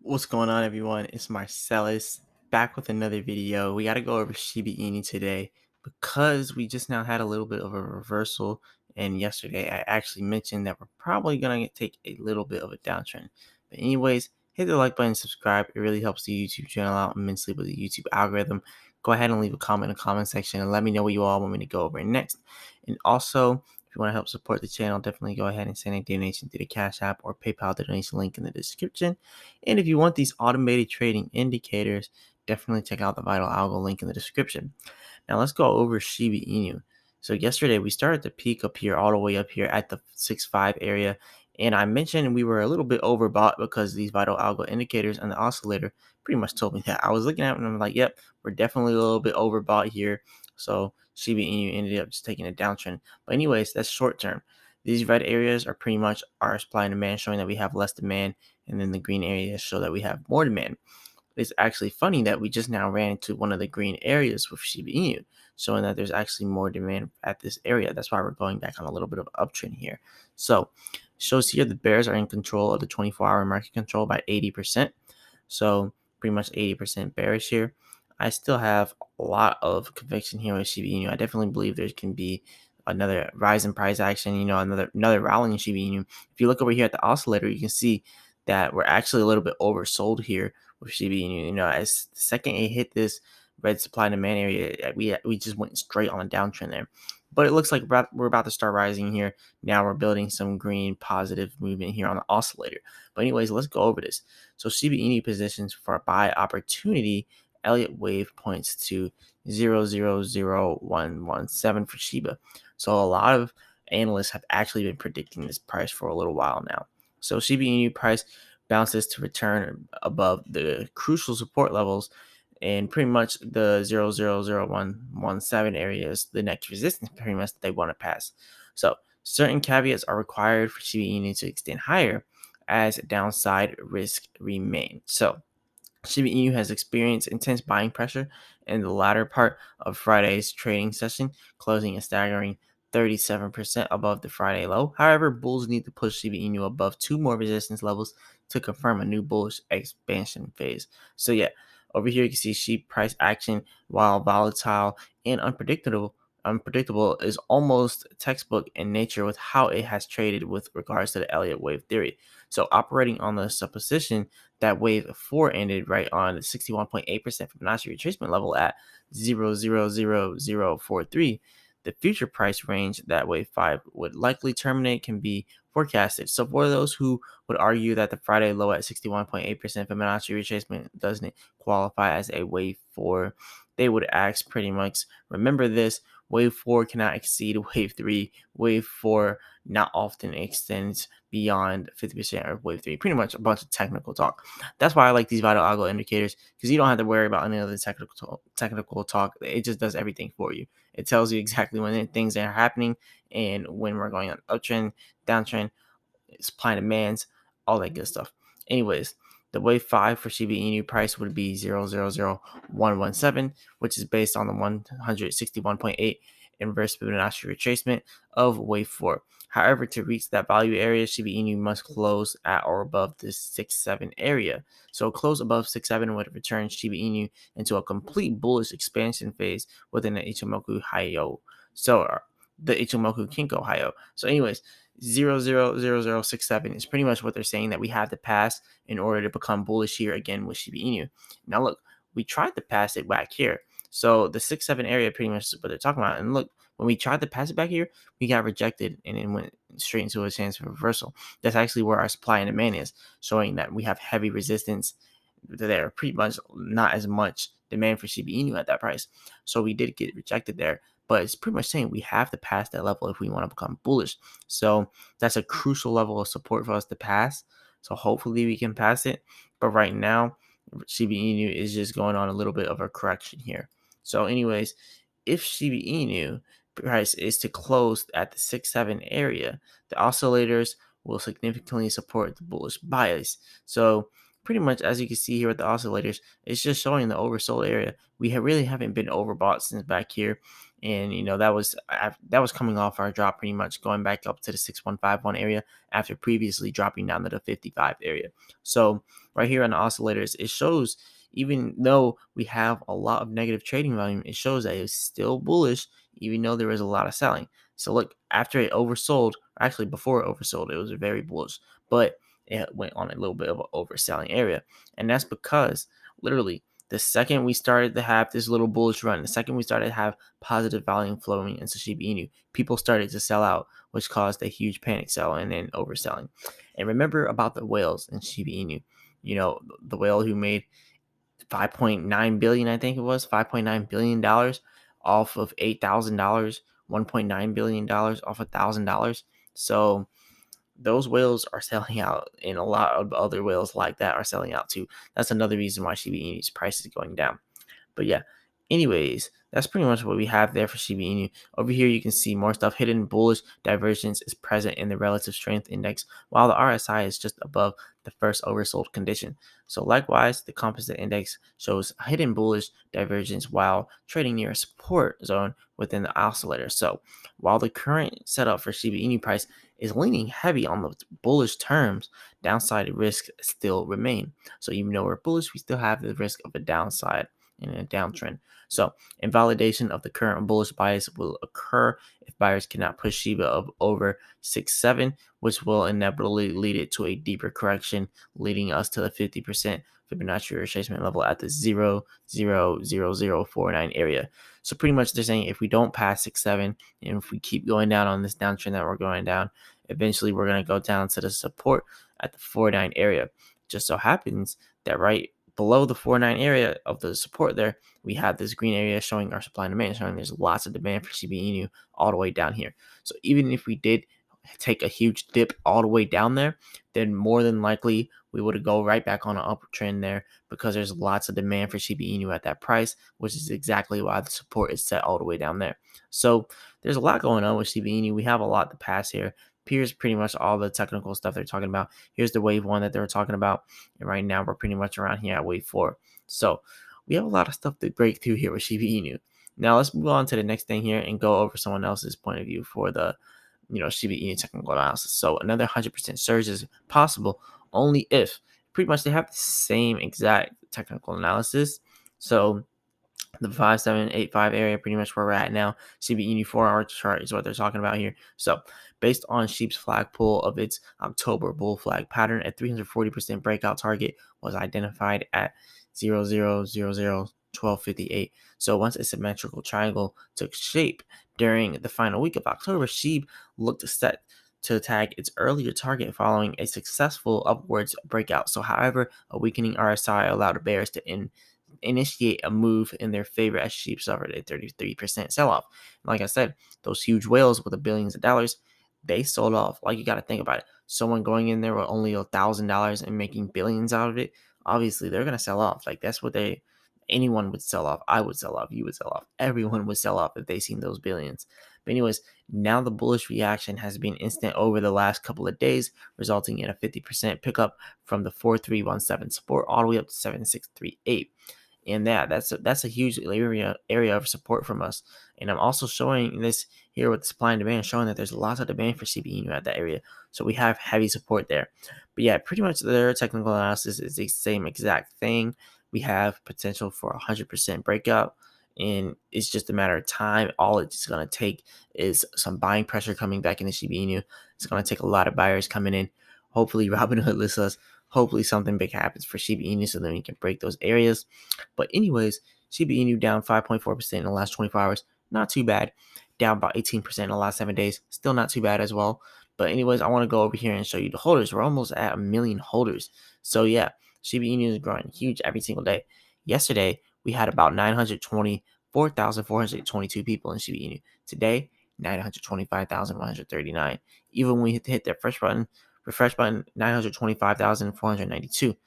What's going on, everyone? It's Marsellis back with another video. We got to go over Shiba Inu today because we just now had a little bit of a reversal. And yesterday, I actually mentioned that we're probably going to take a little bit of a downtrend. But, anyways, hit the like button, subscribe. It really helps the YouTube channel out immensely with the YouTube algorithm. Go ahead and leave a comment in the comment section and let me know what you all want me to go over next. And also, if you want to help support the channel, definitely go ahead and send a donation to the Cash App or PayPal donation link in the description. And if you want these automated trading indicators, definitely check out the Vital Algo link in the description. Now let's go over Shiba Inu. So yesterday we started to peak up here, all the way up here at the 6.5 area. And I mentioned we were a little bit overbought because these Vital Algo indicators and the oscillator pretty much told me that. I was looking at it and I'm like, yep, we're definitely a little bit overbought here. So Shiba Inu ended up just taking a downtrend. But anyways, that's short term. These red areas are pretty much our supply and demand, showing that we have less demand, and then the green areas show that we have more demand. It's actually funny that we just now ran into one of the green areas with Shiba Inu, showing that there's actually more demand at this area. That's why we're going back on a little bit of an uptrend here. So shows here the bears are in control of the 24-hour market control by 80%. So pretty much 80% bearish here. I still have a lot of conviction here with Shiba Inu. I definitely believe there can be another rise in price action, another rally in Shiba Inu. If you look over here at the oscillator, you can see that we're actually a little bit oversold here with Shiba Inu. As the second it hit this red supply and demand area, we just went straight on a downtrend there. But it looks like we're about to start rising here. Now we're building some green positive movement here on the oscillator. But anyways, let's go over this. So Shiba Inu positions for a buy opportunity. Elliott wave points to 000117 for Shiba. So a lot of analysts have actually been predicting this price for a little while now. So Shiba Inu price bounces to return above the crucial support levels, and pretty much the 000117 area is the next resistance pretty much that they want to pass. So certain caveats are required for Shiba Inu to extend higher as downside risk remain. So Shiba Inu has experienced intense buying pressure in the latter part of Friday's trading session, closing a staggering 37% above the Friday low. However, bulls need to push Shiba Inu above two more resistance levels to confirm a new bullish expansion phase. So yeah, over here you can see Shib price action, while volatile and unpredictable, is almost textbook in nature with how it has traded with regards to the Elliott wave theory. So operating on the supposition that wave 4 ended right on the 61.8% Fibonacci retracement level at 0.00043, the future price range that wave 5 would likely terminate can be forecasted. So for those who would argue that the Friday low at 61.8% Fibonacci retracement doesn't qualify as a wave 4, they would ask pretty much, remember this, wave 4 cannot exceed wave 3. Wave 4 not often extends beyond 50% of wave 3. Pretty much a bunch of technical talk. That's why I like these vital algo indicators, because you don't have to worry about any other technical talk. It just does everything for you. It tells you exactly when things are happening and when we're going on uptrend, downtrend, supply and demands, all that good stuff. Anyways, the wave 5 for Shiba Inu price would be 000117, which is based on the 161.8 inverse Fibonacci retracement of wave 4. However, to reach that value area, Shiba Inu must close at or above the 6.7 area. So close above 6.7 would return Shiba Inu into a complete bullish expansion phase within the Ichimoku Hayo. So the Ichimoku Kinko Hayo. So anyways, 000067 is pretty much what they're saying that we have to pass in order to become bullish here again with Shiba Inu. Now look, we tried to pass it back here. So the 6.7 area pretty much is what they're talking about. And look, when we tried to pass it back here, we got rejected and it went straight into a chance for reversal. That's actually where our supply and demand is, showing that we have heavy resistance there, pretty much not as much demand for Shiba Inu at that price. So we did get rejected there, but it's pretty much saying we have to pass that level if we want to become bullish. So that's a crucial level of support for us to pass. So hopefully we can pass it. But right now, Shiba Inu is just going on a little bit of a correction here. So anyways, if Shiba Inu price is to close at the 6.7 area, the oscillators will significantly support the bullish bias. So pretty much, as you can see here with the oscillators, it's just showing the oversold area. We really haven't been overbought since back here. And that was coming off our drop, pretty much going back up to the 6151 area after previously dropping down to the 55 area. So right here on the oscillators, it shows, even though we have a lot of negative trading volume, it shows that it's still bullish, even though there is a lot of selling. So look, after it oversold, actually before it oversold, it was very bullish, but it went on a little bit of an overselling area. And that's because literally the second we started to have this little bullish run, the second we started to have positive volume flowing into Shiba Inu, people started to sell out, which caused a huge panic sell and then overselling. And remember about the whales in Shiba Inu, the whale who made 5.9 billion, I think it was $5.9 billion off of $8,000, $1.9 billion off $1,000. So those whales are selling out, and a lot of other whales like that are selling out too. That's another reason why Shiba Inu's price is going down. But yeah, anyways, that's pretty much what we have there for Shiba Inu. Over here, you can see more stuff. Hidden bullish divergence is present in the relative strength index, while the RSI is just above the first oversold condition. So likewise, the composite index shows hidden bullish divergence while trading near a support zone within the oscillator. So while the current setup for Shiba Inu price is leaning heavy on the bullish terms, downside risks still remain. So even though we're bullish, we still have the risk of a downside in a downtrend. So invalidation of the current bullish bias will occur if buyers cannot push Shiba of over 6.7, which will inevitably lead it to a deeper correction, leading us to the 50% Fibonacci retracement level at the 0.000049 area. So pretty much they're saying if we don't pass 6.7, and if we keep going down on this downtrend that we're going down, eventually we're going to go down to the support at the 4.9 area. Just so happens that right below the 4.9 area of the support there, we have this green area showing our supply and demand, showing there's lots of demand for Shiba Inu all the way down here. So even if we did take a huge dip all the way down there, then more than likely we would go right back on an upward trend there, because there's lots of demand for Shiba Inu at that price, which is exactly why the support is set all the way down there. So there's a lot going on with Shiba Inu. We have a lot to pass here. Here's pretty much all the technical stuff they're talking about. Here's the wave 1 that they were talking about. And right now we're pretty much around here at wave 4. So we have a lot of stuff to break through here with Shiba Inu. Now let's move on to the next thing here and go over someone else's point of view for the Shiba Inu technical analysis. So another 100% surge is possible only if pretty much they have the same exact technical analysis. So the 5785 area, pretty much where we're at now. Shiba Inu 4-hour chart is what they're talking about here. So based on Sheep's flag pull of its October bull flag pattern, a 340% breakout target was identified at 00001258. So once a symmetrical triangle took shape during the final week of October, Shib looked set to tag its earlier target following a successful upwards breakout. So however, a weakening RSI allowed the bears to initiate a move in their favor as Sheep suffered a 33% sell-off. Like I said, those huge whales with the billions of dollars, they sold off. Like, you got to think about it. Someone going in there with only $1,000 and making billions out of it, obviously they're gonna sell off. Like, that's what anyone would sell off. I would sell off. You would sell off. Everyone would sell off if they seen those billions. But anyways, now the bullish reaction has been instant over the last couple of days, resulting in a 50% pickup from the 4317 support all the way up to 7638. And that's a huge area of support from us. And I'm also showing this here with the supply and demand, showing that there's lots of demand for Shiba Inu at that area. So we have heavy support there. But yeah, pretty much their technical analysis is the same exact thing. We have potential for 100% breakout, and it's just a matter of time. All it's going to take is some buying pressure coming back into Shiba Inu. It's going to take a lot of buyers coming in. Hopefully Robinhood lists us. Hopefully something big happens for Shiba Inu so then we can break those areas. But anyways, Shiba Inu down 5.4% in the last 24 hours. Not too bad. Down about 18% in the last 7 days. Still not too bad as well. But anyways, I want to go over here and show you the holders. We're almost at 1 million holders. So yeah, Shiba Inu is growing huge every single day. Yesterday, we had about 924,422 people in Shiba Inu. Today, 925,139. Even when we hit that refresh button, 925,492.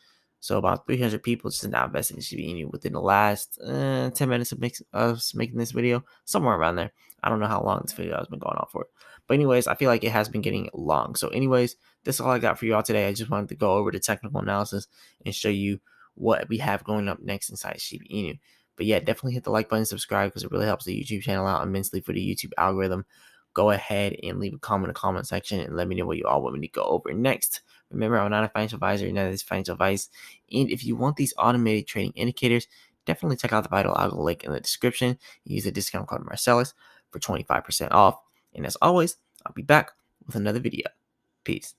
So about 300 people just now invested in Shiba Inu within the last 10 minutes of making this video, somewhere around there. I don't know how long this video has been going on for. But anyways, I feel like it has been getting long. So anyways, that's all I got for you all today. I just wanted to go over the technical analysis and show you what we have going up next inside Shiba Inu. But yeah, definitely hit the like button, subscribe, because it really helps the YouTube channel out immensely for the YouTube algorithm. Go ahead and leave a comment in the comment section and let me know what you all want me to go over next. Remember, I'm not a financial advisor, none of this financial advice. And if you want these automated trading indicators, definitely check out the Vital Algo link in the description. Use the discount code Marsellis for 25% off. And as always, I'll be back with another video. Peace.